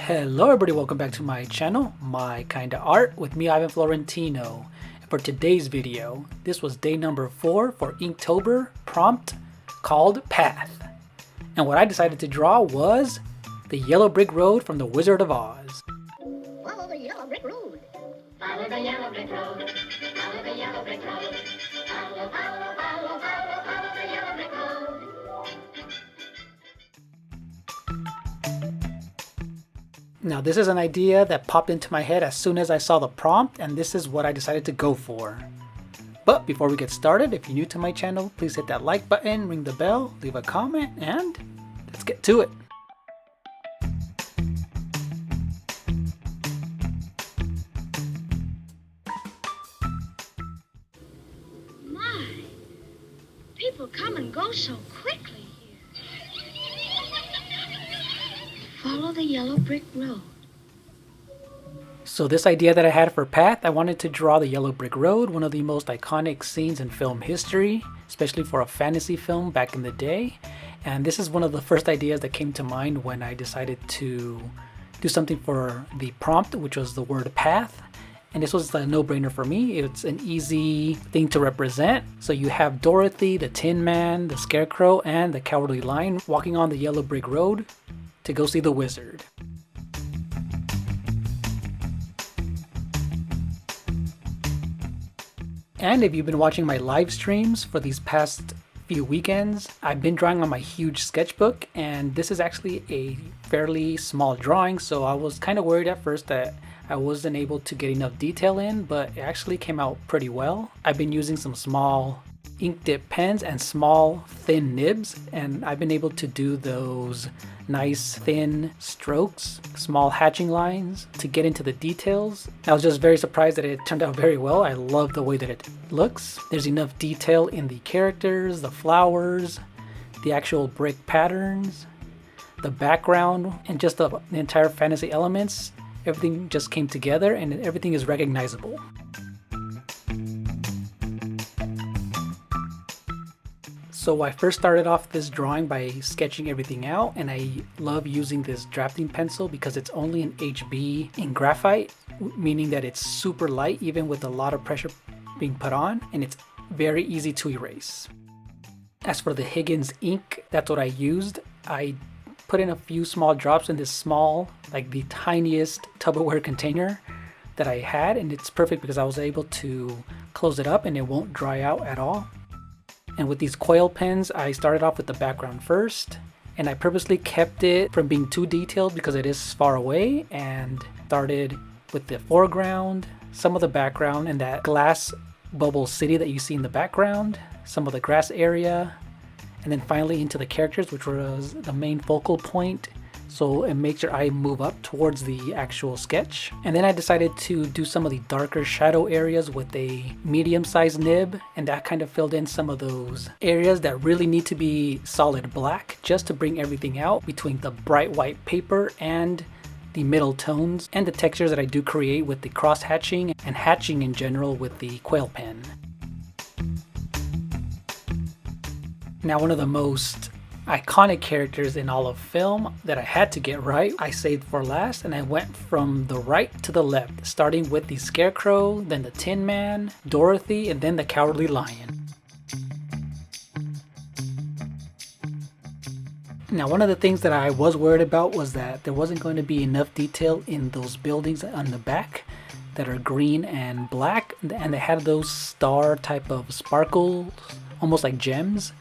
Hello everybody, welcome back to my channel, My Kinda Art, with me, Ivan Florentino. And for today's video, this was day number 4 for Inktober prompt called Path. And what I decided to draw was the yellow brick road from the Wizard of Oz. Follow the yellow brick road. Follow the yellow brick road. Follow the yellow brick road. Follow the yellow brick road. Now this is an idea that popped into my head as soon as I saw the prompt, and this is what I decided to go for. But before we get started, if you're new to my channel, please hit that like button, ring the bell, leave a comment, and let's get to it. My, people come and go so quickly here. Follow the yellow brick road. So this idea that I had for Path, I wanted to draw the yellow brick road, one of the most iconic scenes in film history, especially for a fantasy film back in the day. And this is one of the first ideas that came to mind when I decided to do something for the prompt, which was the word path. And this was a no-brainer for me. It's an easy thing to represent. So you have Dorothy, the Tin Man, the Scarecrow, and the Cowardly Lion walking on the yellow brick road to go see the wizard. And if you've been watching my live streams for these past few weekends, I've been drawing on my huge sketchbook, and this is actually a fairly small drawing, so I was kind of worried at first that I wasn't able to get enough detail in, but it actually came out pretty well. I've been using some small ink dip pens and small thin nibs, and I've been able to do those nice thin strokes, small hatching lines to get into the details. I was just very surprised that it turned out very well. I love the way that it looks. There's enough detail in the characters, the flowers, the actual brick patterns, the background, and just the entire fantasy elements. Everything just came together and everything is recognizable. So I first started off this drawing by sketching everything out, and I love using this drafting pencil because it's only an HB in graphite, meaning that it's super light even with a lot of pressure being put on, and it's very easy to erase. As for the Higgins ink, that's what I used. I put in a few small drops in this small, like the tiniest Tupperware container that I had, and it's perfect because I was able to close it up and it won't dry out at all. And with these coil pens, I started off with the background first, and I purposely kept it from being too detailed because it is far away, and started with the foreground, some of the background, and that glass bubble city that you see in the background, some of the grass area, and then finally into the characters, which was the main focal point. So it makes your eye move up towards the actual sketch. And then I decided to do some of the darker shadow areas with a medium-sized nib, and that kind of filled in some of those areas that really need to be solid black, just to bring everything out between the bright white paper and the middle tones, and the textures that I do create with the cross hatching and hatching in general with the coil pen. Now, one of the most iconic characters in all of film that I had to get right, I saved for last, and I went from the right to the left, starting with the Scarecrow, then the Tin Man, Dorothy, and then the Cowardly Lion. Now, one of the things that I was worried about was that there wasn't going to be enough detail in those buildings on the back that are green and black, and they had those star type of sparkles, almost like gems.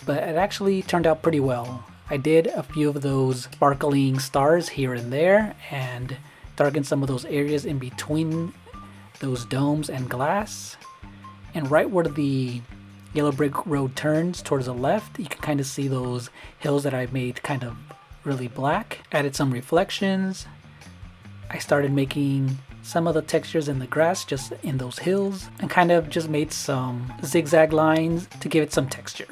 But it actually turned out pretty well. I did a few of those sparkling stars here and there, and darkened some of those areas in between those domes and glass. And right where the yellow brick road turns towards the left, you can kind of see those hills that I made kind of really black. Added some reflections. I started making some of the textures in the grass just in those hills, and kind of just made some zigzag lines to give it some texture.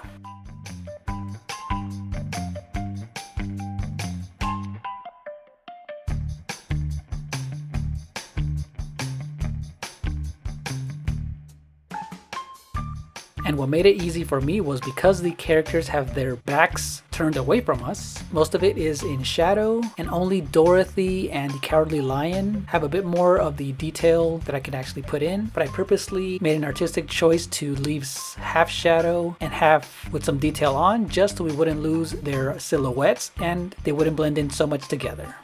And what made it easy for me was because the characters have their backs turned away from us, most of it is in shadow, and only Dorothy and the Cowardly Lion have a bit more of the detail that I could actually put in. But I purposely made an artistic choice to leave half shadow and half with some detail on, just so we wouldn't lose their silhouettes and they wouldn't blend in so much together.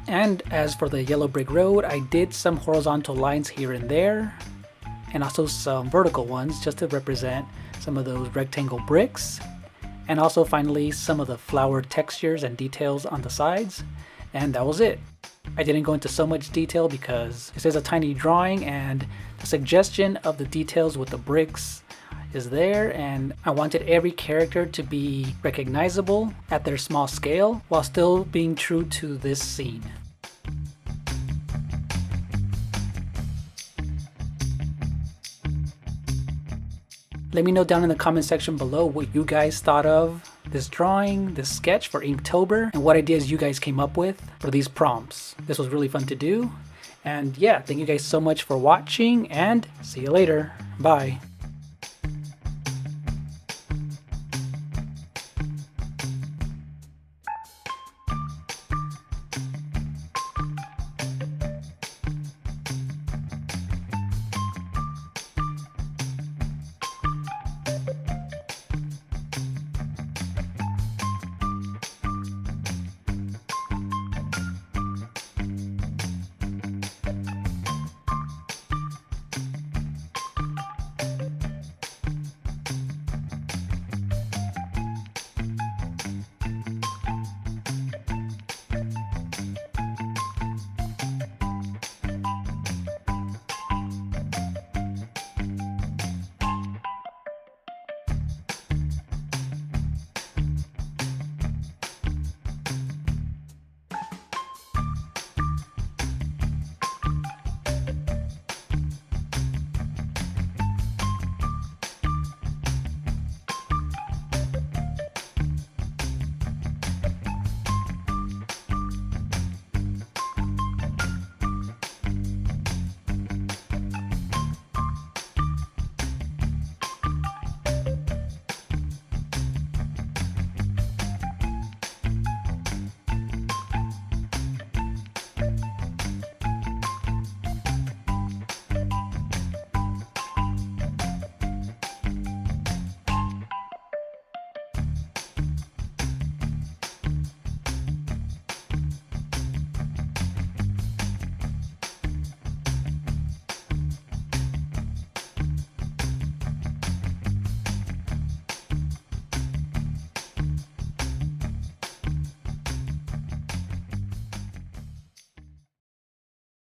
And as for the yellow brick road, I did some horizontal lines here and there, and also some vertical ones just to represent some of those rectangle bricks. And also finally some of the flower textures and details on the sides. And that was it. I didn't go into so much detail because this is a tiny drawing and the suggestion of the details with the bricks is there, and I wanted every character to be recognizable at their small scale while still being true to this scene. Let me know down in the comment section below what you guys thought of this drawing, this sketch for Inktober, and what ideas you guys came up with for these prompts. This was really fun to do. And yeah, thank you guys so much for watching, and see you later. Bye.